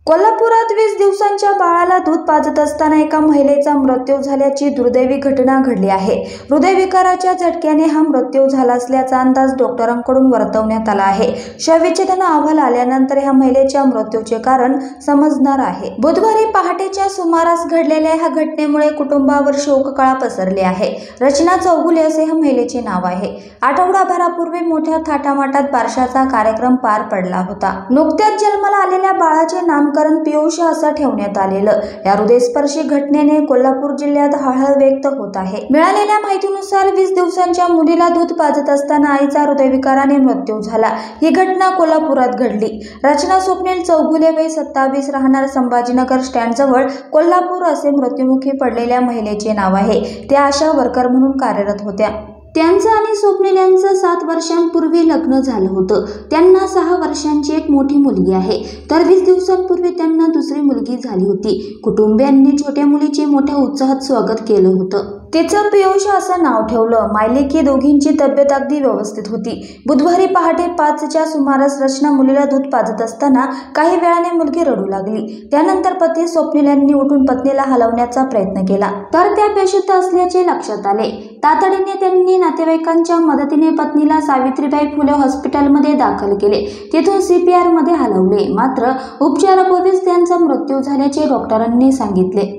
कोल्हापुरात 20 दिवसांच्या बाळाला दूध पाजत असताना एका महिलेचा मृत्यू झाल्याची दुर्दैवी घटना घडली आहे। हृदयविकाराच्या झटक्याने हा मृत्यू झाला असल्याचा अंदाज डॉक्टरांकडून वर्तवण्यात आला आहे। शवविच्छेदन अहवाल आल्यानंतर ह्या महिलेच्या मृत्यूचे कारण समजणार आहे। बुधवारी पहाटेच्या सुमारास घडलेल्या ह्या घटनेमुळे कुटुंबावर शोककळा पसरली आहे। रचना चौगुले असे ह्या महिलेचे नाव आहे। आठवडाभरापूर्वी मोठ्या थाटामाटात बारशाचा कार्यक्रम पार पडला होता। नुकत्याच जन्माला आलेल्या बाळाचे नामकरण पियुष असं ठेवण्यात आलेलं। या हृदयस्पर्शी घटनेने कोल्हापूर जिल्ह्यात हळहळ व्यक्त होत आहे। मिळालेल्या माहितीनुसार 20 दिवसांच्या मुलीला दूध पाजत असताना आईचा हृदयविकाराने मृत्यू झाला। ही घटना कोल्हापुरात घडली। रचना स्वप्नील चौगुले वय 27 राहणार संभाजीनगर स्टँड जवळ कोल्हापूर असे मृत्युमुखी पडलेल्या महिलेचे नाव आहे। त्या आशा वर्कर म्हणून कार्यरत होत्या। त्यांचं आणि स्वप्नील यांचं 7 वर्षांपूर्वी लग्न झालं होतं। त्यांना 6 वर्षांची एक मोठी मुलगी आहे, तर 20 दिवसांपूर्वी त्यांना दुसरी मुलगी झाली होती। कुटुंबियांनी छोट्या मुलीचे मोठ्या उत्साहात स्वागत केलं होतं। तिचं पियुष असं नाव ठेवलं। मायलेकी दोघींची तब्येत अगदी व्यवस्थित होती। बुधवारी पहाटे 5च्या सुमारास रचना मुलीला दूध पाजत असताना काही वेळाने मुलगी रडू लागली। त्यानंतर पती स्वप्नील यांनी उठून पत्नीला हलवण्याचा प्रयत्न केला, तर त्या बेशुद्ध असल्याचे लक्षात आले। तातडीने त्यांनी नातेवाईकांच्या मदतीने पत्नीला सावित्रीबाई फुले हॉस्पिटलमध्ये दाखल केले। तिथून CPR मध्ये हलवले, मात्र उपचारापूर्वीच त्यांचा मृत्यू झाल्याचे डॉक्टरांनी सांगितले।